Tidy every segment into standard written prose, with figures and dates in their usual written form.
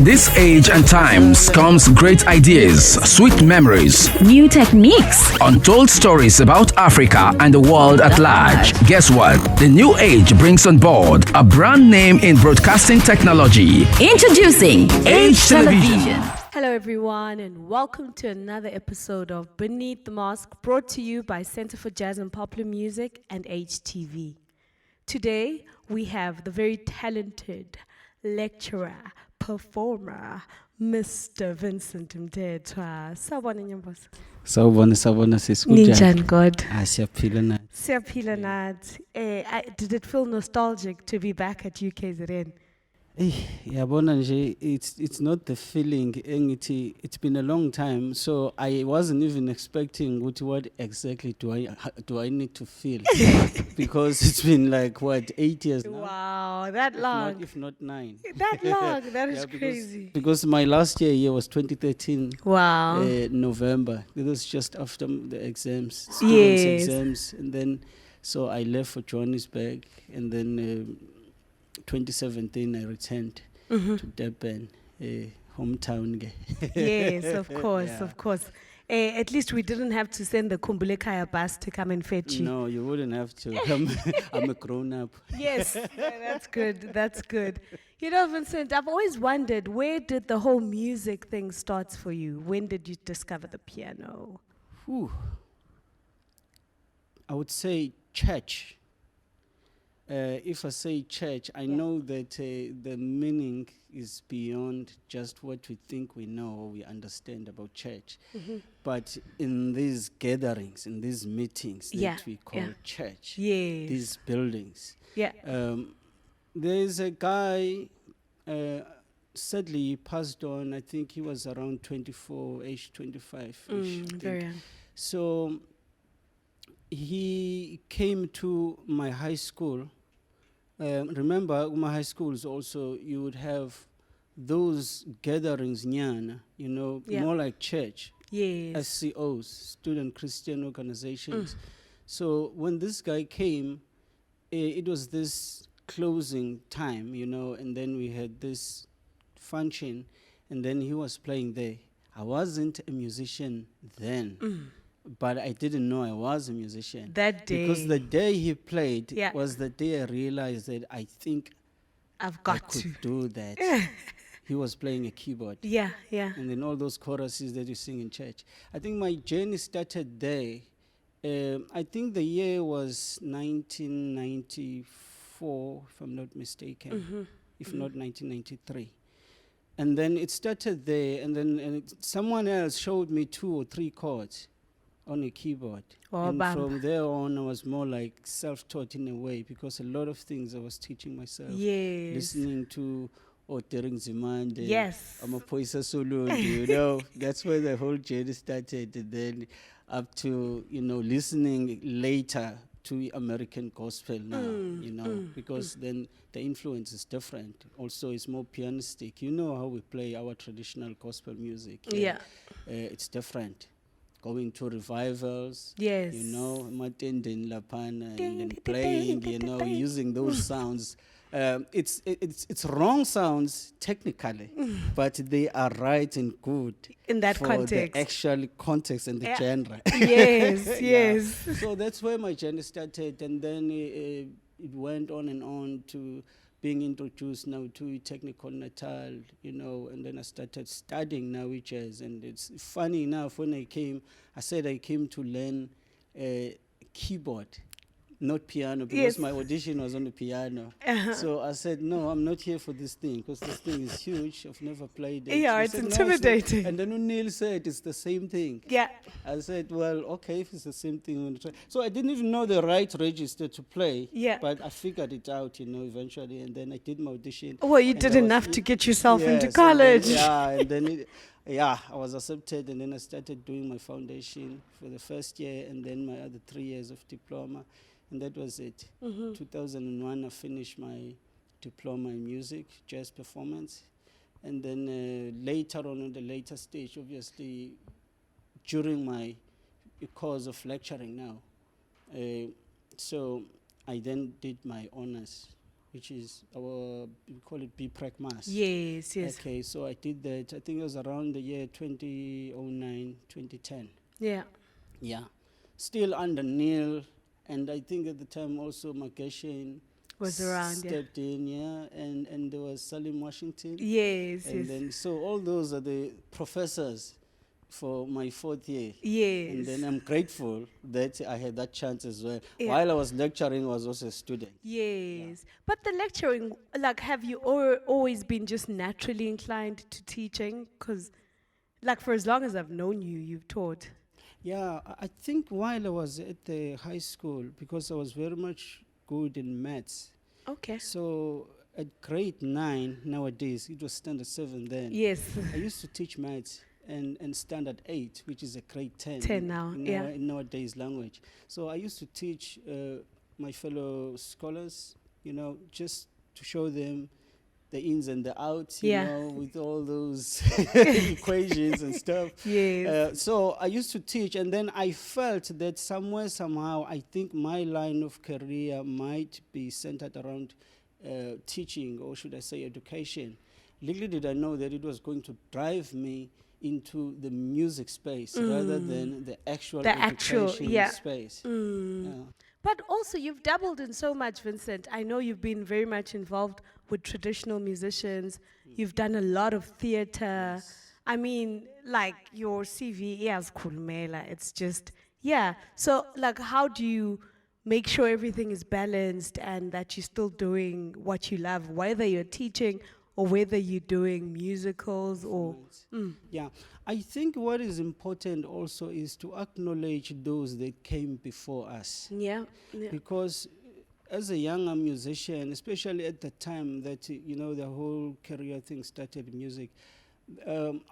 this age and times comes great ideas, sweet memories, new techniques, untold stories about Africa and the world at large. Guess what? The new age brings on board a brand name in broadcasting technology. Introducing Age Television. Hello everyone and welcome to another episode of Beneath the Mask, brought to you by Center for Jazz and Popular Music and HTV. Today we have the very talented lecturer, performer, Mr. Vincent MTETWA. Sawubona nyambosa. Sawubona sis. Ninjani God. Siyaphila nathi. Siyaphila nathi. Did it feel nostalgic to be back at UKZN? Yabona nje, it's not the feeling engithi. It's been a long time, so I wasn't even expecting what exactly do I need to feel because it's been like 8 years now. Wow, that long. If not 9. That long. That is because, crazy. Because my last year was 2013. Wow. November. It was just after the exams, Yes. exams, and then so I left for Johannesburg, and then 2017 I returned to Durban, hometown. Yes, of course, Yeah. of course. At least we didn't have to send the Kumbulekaya bus to come and fetch you. No, you wouldn't have to. I'm a grown up. Yes, that's good. That's good. You know, Vincent, I've always wondered, where did the whole music thing start for you? When did you discover the piano? Whew. I would say church. If I say church, I know that the meaning is beyond just what we think we know or we understand about church. But in these gatherings, in these meetings that we call church, Yes. these buildings, Yeah. there's a guy, sadly he passed on, I think he was around 24, age 25-ish. Very young. So he came to my high school. Remember, my high schools also, you would have those gatherings, nyana, more like church, Yes. SCOs, Student Christian Organizations. So when this guy came, it was this closing time, and then we had this function, and then he was playing there. I wasn't a musician then. But I didn't know I was a musician. That day. Because the day he played Yeah. was the day I realized that I think I've I got could to. do that. He was playing a keyboard. Yeah, yeah. And then all those choruses that you sing in church. I think my journey started there. I think the year was 1994, if I'm not mistaken. If not 1993. And then it started there, and then someone else showed me 2 or 3 chords on a keyboard. Oh, And bam. from there on, I was more like self-taught in a way, because a lot of things I was teaching myself. Yes. Listening to Otering Zimande, Yes. Amapoisa Solundi, that's where the whole journey started. And then up to, listening later to American gospel now, because then the influence is different. Also, it's more pianistic. You know how we play our traditional gospel music. Yeah. It's different. Going to revivals, Yes. matending lapana, and then playing, using those sounds. It's wrong sounds technically, but they are right and good In that for context. the actual context and the genre. Yes, Yeah. yes. So that's where my journey started, and then it went on and on to being introduced now to Technical Natal, and then I started studying now jazz. And it's funny enough, when I came, I said I came to learn keyboard, not piano, because Yes. my audition was on the piano. So I said, no, I'm not here for this thing, because this thing is huge. I've never played it. Yeah, He it's said, "No, intimidating." not." And then Neil said, it's the same thing. Yeah. I said, well, okay, if it's the same thing, I'm gonna try. So I didn't even know the right register to play. Yeah. But I figured it out, eventually. And then I did my audition. Well, you and did I was enough to get yourself into Yes, college. And then I was accepted. And then I started doing my foundation for the first year, and then my other 3 years of diploma. And that was it. 2001, I finished my diploma in music, jazz performance. And then later on, in the later stage, obviously, during my course of lecturing now. So I then did my honors which is our, we call it B-Prac Mass. Yes, yes. Okay, so I did that, I think it was around the year 2009, 2010. Yeah. Yeah. Still under Neil, and I think at the time also Mageshin Was around, yeah. stepped in, yeah, and there was Salim Washington. Yes, And yes. then, so all those are the professors for my 4th year. Yes. And then I'm grateful that I had that chance as well. Yeah. While I was lecturing, I was also a student. Yes. But the lecturing, like, have you always been just naturally inclined to teaching? Because, like, for as long as I've known you, you've taught. Yeah, I think while I was at the high school, because I was very much good in maths, Okay. so at grade 9 nowadays, it was standard 7 then. Yes. I used to teach maths and standard 8, which is a grade 10. 10 now, yeah. In nowadays language. So I used to teach my fellow scholars, you know, just to show them the ins and the outs, you Yeah. know, with all those equations and stuff. Yes. So I used to teach, and then I felt that somewhere, somehow, I think my line of career might be centered around teaching, or should I say education. Little did I know that it was going to drive me into the music space rather than the actual education yeah. space. Mm. Yeah. But also, you've dabbled in so much, Vincent. I know you've been very much involved with traditional musicians. You've done a lot of theater. I mean, like, your CV, yes, Kulmela. It's just, yeah. So, like, how do you make sure everything is balanced and that you're still doing what you love, whether you're teaching or whether you're doing musicals or... Yeah, I think what is important also is to acknowledge those that came before us. Yeah, yeah. Because as a younger musician, especially at the time that, you know, the whole career thing started in music,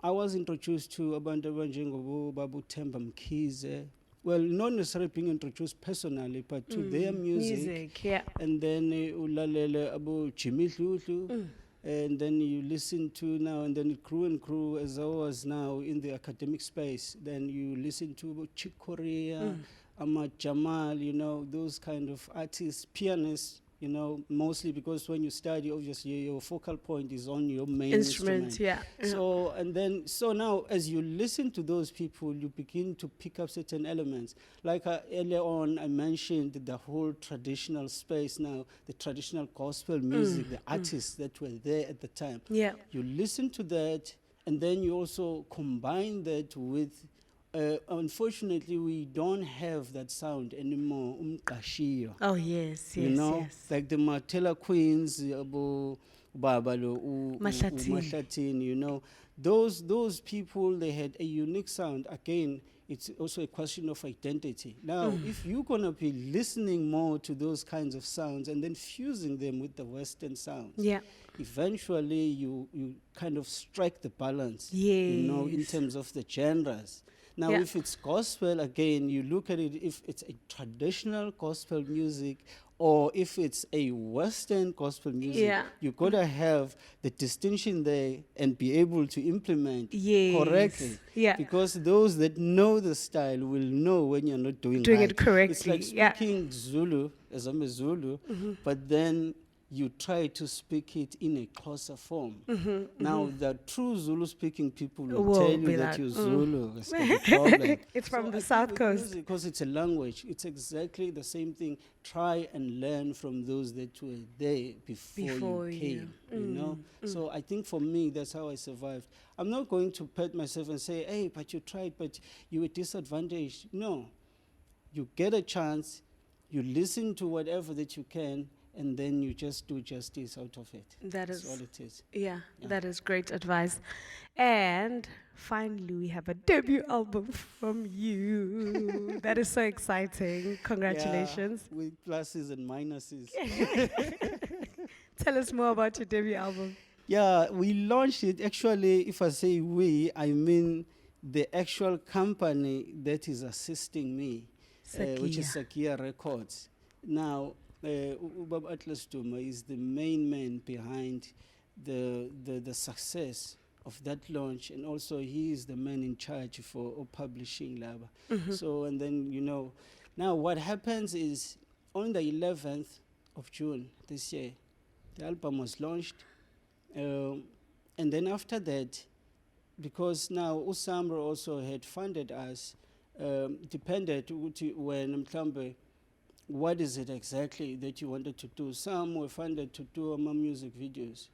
I was introduced to abantu abanjengobo Babu Themba Mkhize. Well, not necessarily being introduced personally, but to their music. Yeah. And then ulalele Abu Jimmy Dludlu. And then you listen to now, and then it grew and grew as I was now in the academic space. Then you listen to Chick Corea, Ahmad Jamal, you know, those kind of artists, pianists, you know, mostly because when you study, obviously your focal point is on your main instrument. Yeah. So, and then, so now as you listen to those people, you begin to pick up certain elements. Like earlier on, I mentioned the whole traditional space now, the traditional gospel music, the artists that were there at the time. Yeah. You listen to that, and then you also combine that with, unfortunately, we don't have that sound anymore, umqashiyo. Oh, yes, yes, You know, yes. like the Martella Queens, Abu Babalo, Mashlatin, you know, those people, they had a unique sound. Again, it's also a question of identity. Now, if you're gonna be listening more to those kinds of sounds and then fusing them with the Western sounds, Yeah. eventually you kind of strike the balance, you know, in Yes. terms of the genres. Now, Yeah. if it's gospel, again, you look at it, if it's a traditional gospel music or if it's a Western gospel music, Yeah. you gotta have the distinction there and be able to implement Yes. correctly. Yeah. Because those that know the style will know when you're not doing Doing right. it correctly, It's like yeah. speaking Zulu, as I'm a Zulu, but then you try to speak it in a closer form. Now, the true Zulu-speaking people will Will tell be you that like, you're Zulu. That's not a problem. It's from the I South think with Coast. music, because it's a language, it's exactly the same thing. Try and learn from those that were there before you came, you know? So I think for me, that's how I survived. I'm not going to pat myself and say, hey, but you tried, but you were disadvantaged. No. You get a chance, you listen to whatever that you can, and then you just do justice out of it. That That's is, all it is. yeah, Yeah. that is great advice. And finally, we have a debut album from you. That is so exciting. Congratulations. Yeah, with pluses and minuses. Tell us more about your debut album. Yeah, we launched it. Actually, if I say we, I mean the actual company that is assisting me, which is Sakia Records. Now, Ubab Atlas Duma is the main man behind the success of that launch, and also he is the man in charge for publishing Laba. So, and then, you know, now what happens is on the 11th of June this year, The album was launched. And then after that, because now Usamro also had funded us, depended when mhlambe, what is it exactly that you wanted to do. Some were funded to do music videos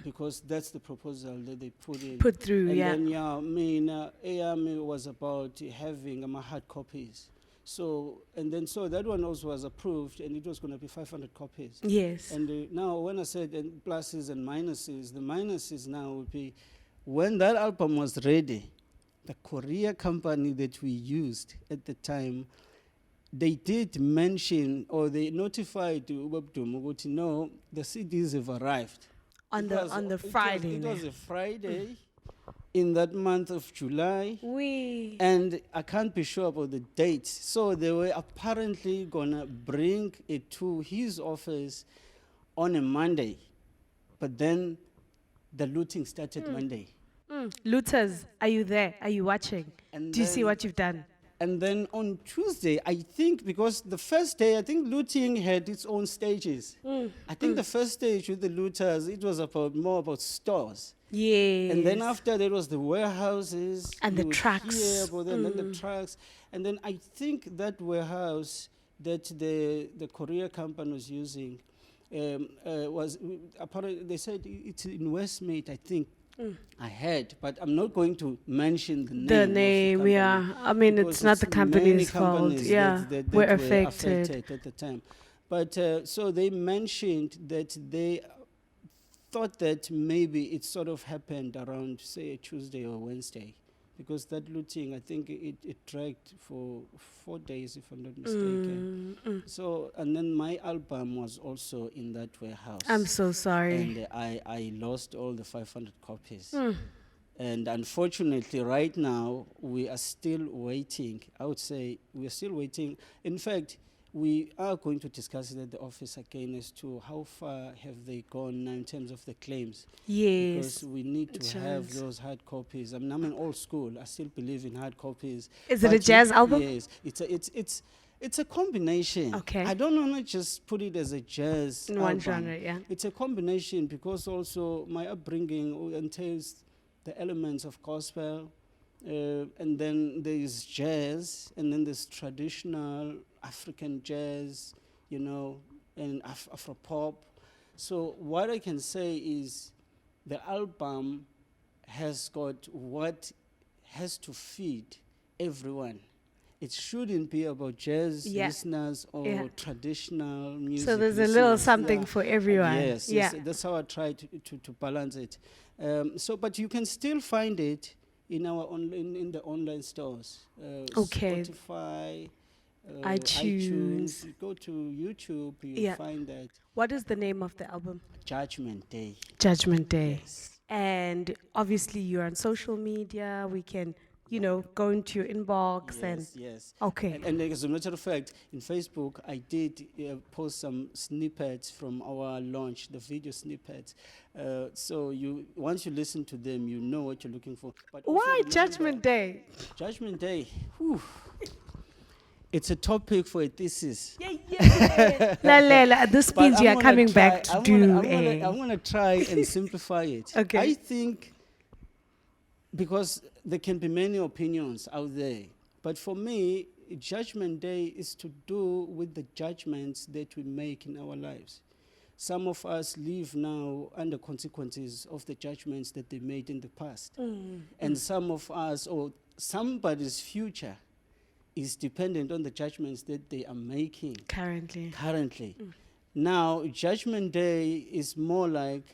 because that's the proposal that they put in. Put through, And yeah. then, yeah, I mean, AMI was about having hard copies. So, and then so that one also was approved, and it was going to be 500 copies. Yes. And now when I said pluses and minuses, the minuses now would be when that album was ready, the courier company that we used at the time, they did mention or they notified Ubabdum, no, the CDs have arrived. On the Friday. It was a Friday in that month of July. And I can't be sure about the date. So they were apparently gonna bring it to his office on a Monday. But then the looting started Monday. Looters, are you there? Are you watching? And Do you see then- what you've done? And then on Tuesday, I think, because the first day, I think looting had its own stages. I think the first stage with the looters, it was more about stores. Yes. And then after that was the warehouses. And you the would trucks. hear about them, and then the trucks. And then I think that warehouse that the courier company was using was, apparently, they said it's in Westmead, I think. I heard, but I'm not going to mention the name. The of name, company yeah. I mean, because it's not the many company's fault. companies Yeah, that we're were affected. at the time. But so they mentioned that they thought that maybe it sort of happened around, say, a Tuesday or Wednesday, because that looting, I think it dragged for 4 days, if I'm not mistaken. So, and then my album was also in that warehouse. I'm so sorry. And I lost all the 500 copies. And unfortunately, right now, we are still waiting. I would say we're still waiting. In fact, we are going to discuss it at the office again as to how far have they gone now in terms of the claims. Yes. Because we need to have Insurance. those hard copies. I mean, I'm an old school. I still believe in hard copies. Is it a But jazz album? Yes. It's a combination. Okay. I don't want to just put it as a jazz In one album. genre, yeah. It's a combination because also my upbringing entails the elements of gospel, and then there's jazz, and then there's traditional African jazz, and Afro-pop. So what I can say is the album has got what has to feed everyone. It shouldn't be about jazz listeners or traditional music. So there's a little listeners. something for everyone. Yes, Yeah. that's how I try to balance it. But you can still find it in in the online stores. Okay. Spotify, iTunes. You go to YouTube, you find that. What is the name of the album? Judgment Day. Judgment Day. Yes. And obviously you're on social media. We can, go into your inbox and. Yes. Okay. And as a matter of fact, in Facebook, I did post some snippets from our launch, the video snippets. So once you listen to them, you know what you're looking for. But also Why remember, Judgment Day? Judgment Day. Whew. It's a topic for a thesis. Lalela, this But means I'm you are gonna coming try- back to I'm do gonna- a. I'm gonna try and simplify it. Okay. I think because there can be many opinions out there, but for me, Judgment Day is to do with the judgments that we make in our lives. Some of us live now under consequences of the judgments that they made in the past. And some of us, or somebody's future, is dependent on the judgments that they are making currently. Now, Judgment Day is more like,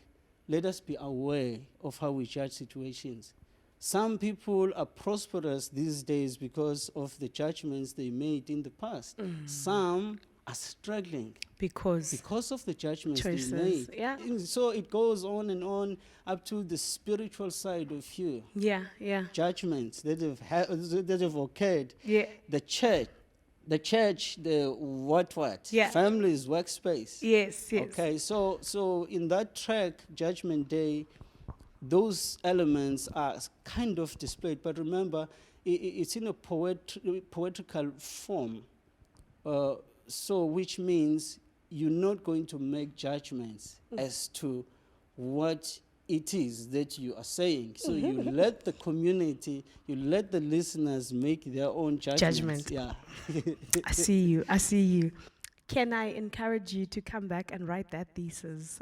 let us be aware of how we judge situations. Some people are prosperous these days because of the judgments they made in the past. Some are struggling because of the judgments Choices, they made. yeah. And so it goes on up to the spiritual side of you. Yeah. Judgments that have occurred. Yeah. The church, the what? Yeah. Families, workspace. Yes. Okay, so in that track, Judgment Day, those elements are kind of displayed, but remember, it's in a poetical form. So which means you're not going to make judgments as to what it is that you are saying. So you let the community, you let the listeners make their own judgments. Judgment. Yeah. I see you. I see you. Can I encourage you to come back and write that thesis?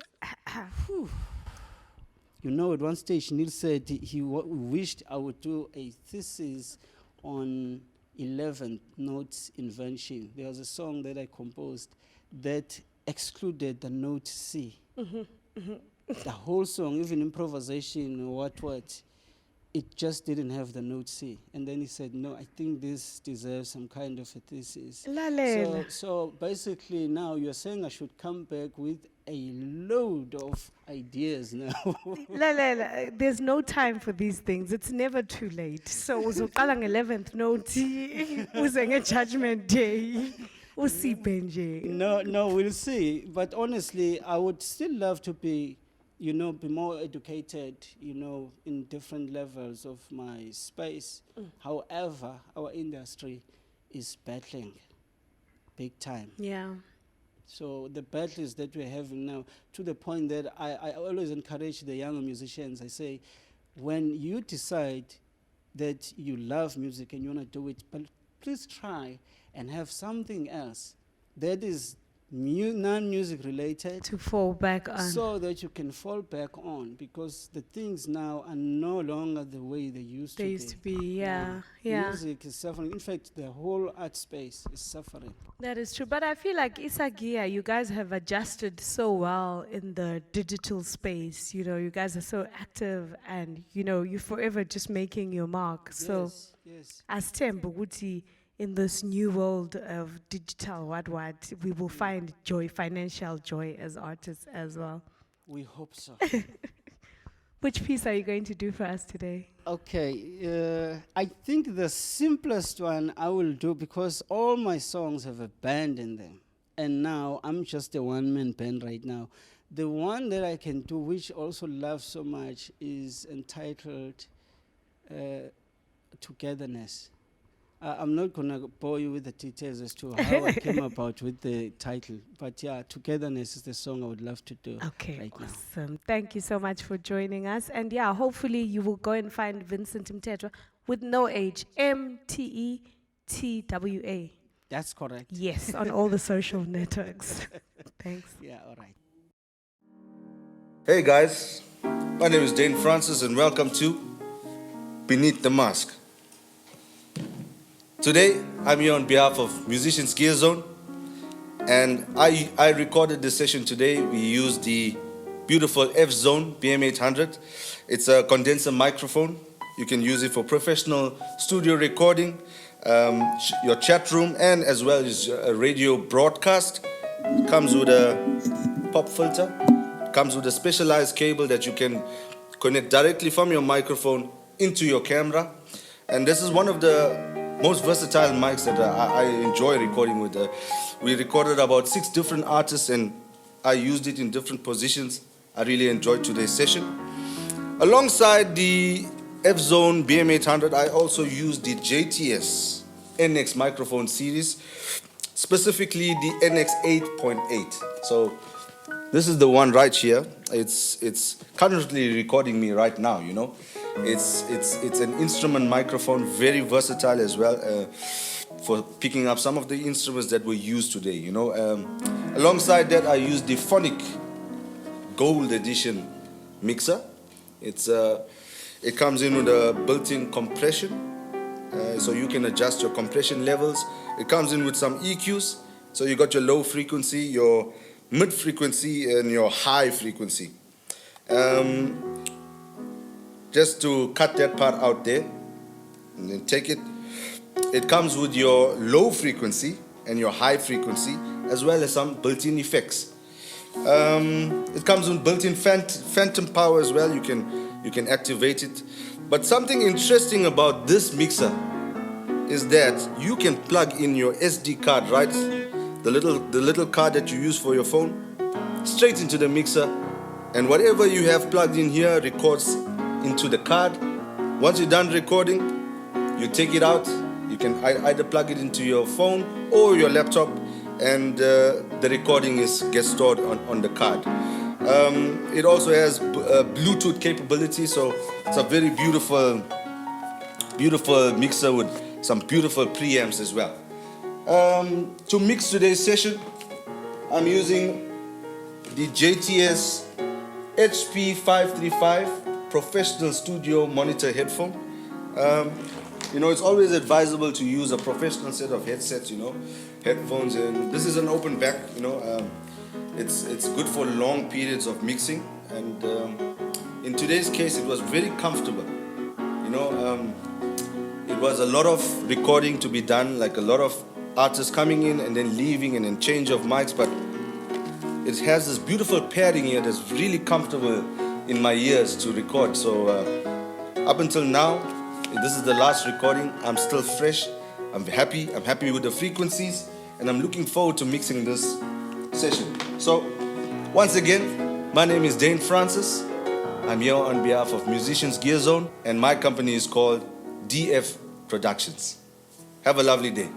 You know, at one stage, Neil said he wished I would do a thesis on 11th notes invention. There was a song that I composed that excluded the note C. The whole song, even improvisation or what, it just didn't have the note C. And then he said, no, I think this deserves some kind of a thesis. Lalela. So basically now you're saying I should come back with a load of ideas now. Lalela, there's no time for these things. It's never too late. So uzoqala nge-11th note, uze nge-judgment day. Usiphe nje. No, we'll see. But honestly, I would still love to be, be more educated, in different levels of my space. However, our industry is battling big time. Yeah. So the battles that we're having now, to the point that I always encourage the younger musicians, I say, when you decide that you love music and you want to do it, but please try and have something else that is non-music related, To fall back on. so that you can fall back on, because the things now are no longer the way they used They to used be. to be, yeah. Music is suffering. In fact, the whole art space is suffering. That is true. But I feel like Isagia, you guys have adjusted so well in the digital space. You guys are so active and, you're forever just making your mark. So Yes. as Tembuguti, in this new world of digital, what, we will find joy, financial joy as artists as well. We hope so. Which piece are you going to do for us today? Okay, I think the simplest one I will do, because all my songs have a band in them. And now I'm just a one-man band right now. The one that I can do, which also love so much, is entitled Togetherness. I'm not going to bore you with the details as to how I came about with the title. But yeah, Togetherness is the song I would love to do right now. Awesome. Thank you so much for joining us. And yeah, hopefully you will go and find Vincent MTETWA with no H, MTETWA. That's correct. Yes, on all the social networks. Thanks. Yeah, all right. Hey guys, my name is Dane Francis and welcome to Beneath the Mask. Today, I'm here on behalf of Musicians Gear Zone, and I recorded this session today. We used the beautiful F-Zone BM800. It's a condenser microphone. You can use it for professional studio recording, your chat room, and as well as a radio broadcast. It comes with a pop filter. It comes with a specialized cable that you can connect directly from your microphone into your camera. And this is one of the most versatile mics that I enjoy recording with. We recorded about 6 different artists and I used it in different positions. I really enjoyed today's session. Alongside the F-Zone BM800, I also used the JTS NX microphone series, specifically the NX 8.8. So this is the one right here. It's currently recording me right now, It's an instrument microphone, very versatile as well, for picking up some of the instruments that were used today, Alongside that, I used the Phonic Gold Edition mixer. It comes in with a built-in compression, so you can adjust your compression levels. It comes in with some EQs, so you got your low frequency, your mid frequency, and your high frequency. Just to cut that part out there, and then take it. It comes with your low frequency and your high frequency, as well as some built-in effects. It comes with built-in phantom power as well. You can activate it. But something interesting about this mixer is that you can plug in your SD card, right? The little card that you use for your phone, straight into the mixer, and whatever you have plugged in here records into the card. Once you're done recording, you take it out. You can either plug it into your phone or your laptop, and the recording gets stored on the card. It also has Bluetooth capability, so it's a very beautiful mixer with some beautiful preamps as well. To mix today's session, I'm using the JTS HP535 Professional Studio Monitor headphone. It's always advisable to use a professional set of headsets, headphones, and this is an open back, it's good for long periods of mixing, and in today's case it was very comfortable. It was a lot of recording to be done, like a lot of artists coming in and then leaving and then change of mics, but it has this beautiful padding here that's really comfortable in my ears to record. So up until now, this is the last recording. I'm still fresh. I'm happy with the frequencies, and I'm looking forward to mixing this session. So once again, my name is Dane Francis. I'm here on behalf of Musicians Gear Zone, and my company is called DF Productions. Have a lovely day.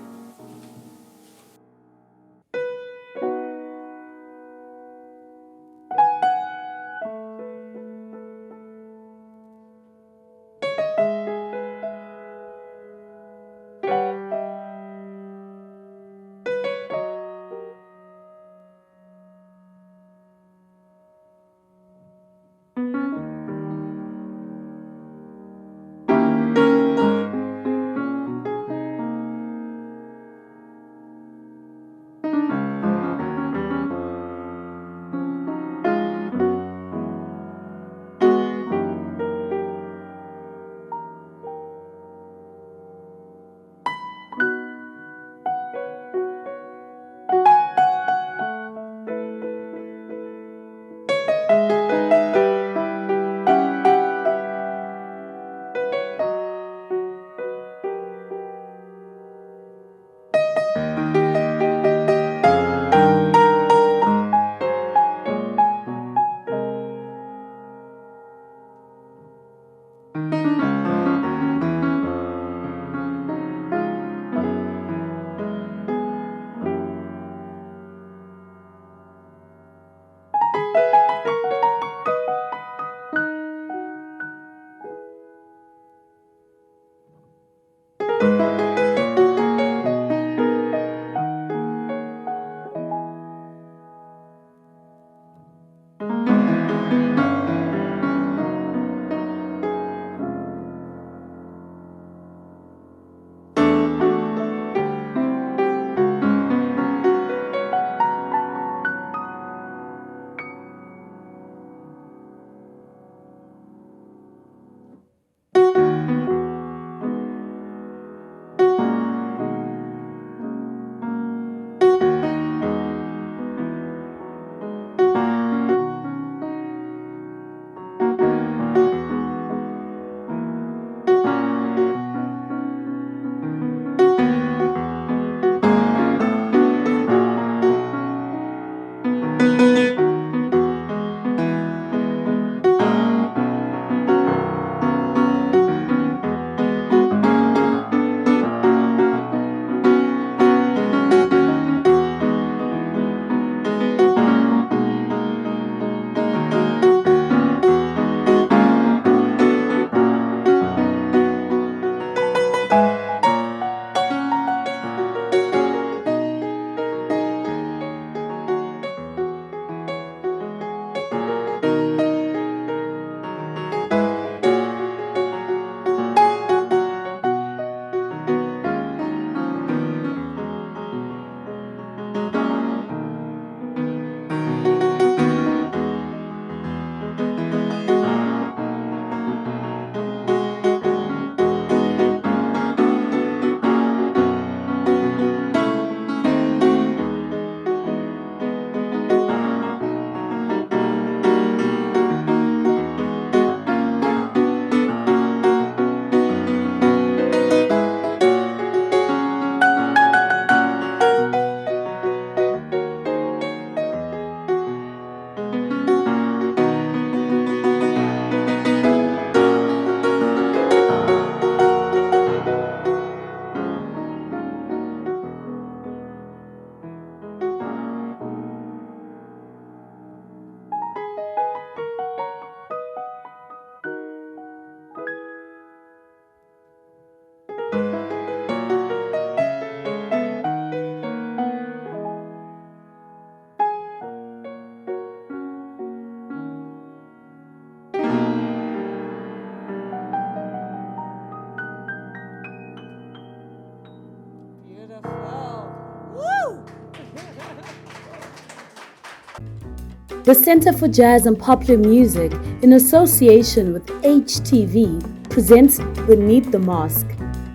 The Center for Jazz and Popular Music, in association with HTV, presents Beneath the Mask,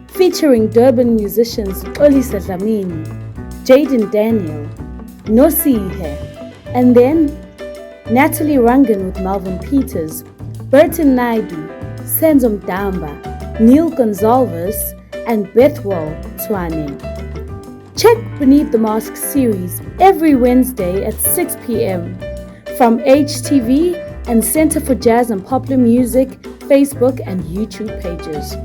featuring Durban musicians Olisa Dlamini, Jaden Daniel, Nosihe, and then Natalie Rangan with Melvin Peters, Burton Naidu, Senzo Mdamba, Neil Gonzalez, and Bethwell Twane. Check Beneath the Mask series every Wednesday at 6 p.m. from HTV and Center for Jazz and Popular Music Facebook and YouTube pages.